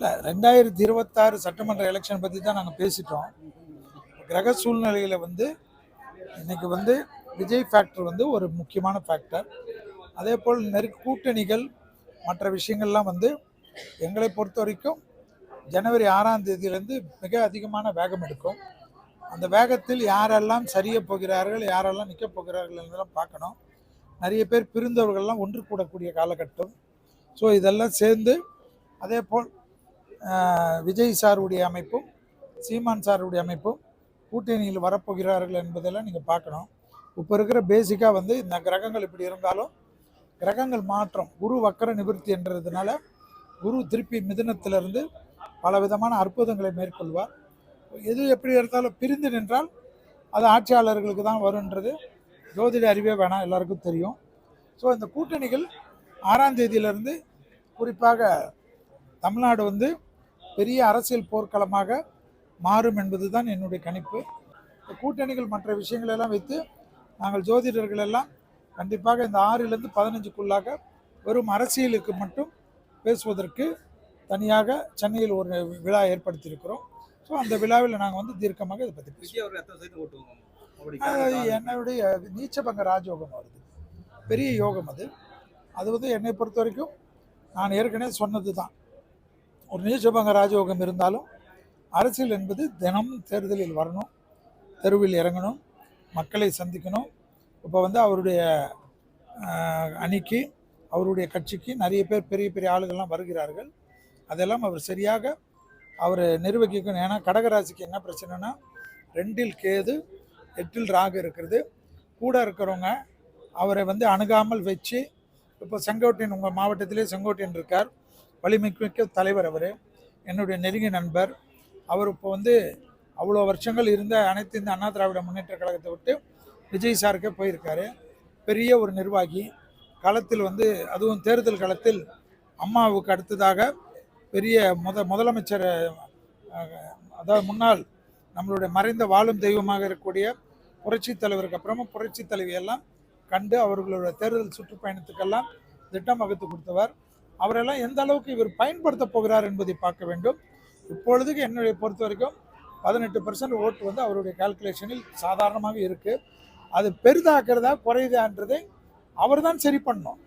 இல்லை 2026 சட்டமன்ற எலெக்ஷன் பற்றி தான் நாங்கள் பேசிட்டோம். கிரக சூழ்நிலையில் இன்னைக்கு விஜய் ஃபேக்டர் ஒரு முக்கியமான ஃபேக்டர். அதே போல் கூட்டணிகள் மற்ற விஷயங்கள்லாம் எங்களை பொறுத்த வரைக்கும் ஜனவரி 6ஆம் தேதியிலேருந்து மிக அதிகமான வேகம் எடுக்கும். அந்த வேகத்தில் யாரெல்லாம் சரிய போகிறார்கள், யாரெல்லாம் நிற்க போகிறார்கள் என்றெல்லாம் பார்க்கணும். நிறைய பேர் பிரிந்தவர்கள்லாம் ஒன்று கூடக்கூடிய காலகட்டம். ஸோ இதெல்லாம் சேர்ந்து அதே போல் விஜய் சாருடைய அமைப்பும் சீமான் சாருடைய அமைப்பும் கூட்டணியில் வரப்போகிறார்கள் என்பதெல்லாம் நீங்கள் பார்க்கணும். இப்போ இருக்கிற பேசிக்காக இந்த கிரகங்கள் இப்படி இருந்தாலும் கிரகங்கள் மாற்றம் குரு வக்கர நிவர்த்தி என்றதுனால குரு திருப்பி மிதுனத்திலிருந்து பல விதமான அற்புதங்களை மேற்கொள்வார். எது எப்படி இருந்தாலும் பிரிந்து நின்றால் அது ஆட்சியாளர்களுக்கு தான் வருன்றது ஜோதிட அறிவே வேணாம், எல்லாருக்கும் தெரியும். ஸோ இந்த கூட்டணிகள் 6ஆம் தேதியிலிருந்து குறிப்பாக தமிழ்நாடு பெரிய அரசியல் போர்க்களமாக மாறும் என்பது தான் என்னுடைய கணிப்பு. இந்த கூட்டணிகள் மற்ற விஷயங்கள் எல்லாம் வைத்து நாங்கள் ஜோதிடர்கள் எல்லாம் கண்டிப்பாக இந்த 6லிருந்து 15க்குள்ளாக வெறும் அரசியலுக்கு மட்டும் பேசுவதற்கு தனியாக சென்னையில் ஒரு விழா ஏற்படுத்தியிருக்கிறோம். ஸோ அந்த விழாவில் நாங்கள் தீர்க்கமாக இதை பற்றி பேசுவோம். என்னுடைய நீச்சபங்க ராஜயோகம் வருது, பெரிய யோகம் அது என்னை பொறுத்த வரைக்கும் நான் ஏற்கனவே சொன்னது தான். ஒரு நீச்சபங்க ராஜயோகம் இருந்தாலும் அரசியல் என்பது தினமும் தேர்தலில் வரணும், தெருவில் இறங்கணும், மக்களை சந்திக்கணும். இப்போ அவருடைய அணிக்கு அவருடைய கட்சிக்கு நிறைய பேர் பெரிய பெரிய ஆளுகள்லாம் வருகிறார்கள். அதெல்லாம் அவர் சரியாக அவர் நிர்வகிக்கணும். ஏன்னா கடகராசிக்கு என்ன பிரச்சனைனா 2ல் கேது 8ல் ராகு இருக்கிறது. கூட இருக்கிறவங்க அவரை அணுகாமல் வச்சு, இப்போ செங்கோட்டையன் உங்கள் மாவட்டத்திலே செங்கோட்டையன் இருக்கார், வலிமைமிக்க தலைவர். அவர் என்னுடைய நெருங்கிய நண்பர். அவர் இப்போ அவ்வளோ வருஷங்கள் இருந்த அனைத்து இந்த அண்ணா திராவிட முன்னேற்ற கழகத்தை விட்டு விஜய் சாருக்கே போயிருக்காரு. பெரிய ஒரு நிர்வாகி களத்தில் அதுவும் தேர்தல் களத்தில் அம்மாவுக்கு அடுத்ததாக பெரிய முதலமைச்சர், அதாவது முன்னாள் நம்மளுடைய மறைந்த வாழும் தெய்வமாக இருக்கக்கூடிய புரட்சி தலைவருக்கு அப்புறமா புரட்சி தலைவியெல்லாம் கண்டு அவர்களுடைய தேர்தல் சுற்றுப்பயணத்துக்கெல்லாம் திட்டம் வகுத்து கொடுத்தவர். அவரெல்லாம் எந்த அளவுக்கு இவர் பயன்படுத்த போகிறார் என்பதை பார்க்க வேண்டும். இப்பொழுதுக்கு என்னுடைய பொறுத்த வரைக்கும் 18% ஓட்டு அவருடைய கால்குலேஷனில் சாதாரணமாக இருக்குது. அது பெரிதாக்குறதா குறையுதான்றதை அவர் தான் சரி பண்ணணும்.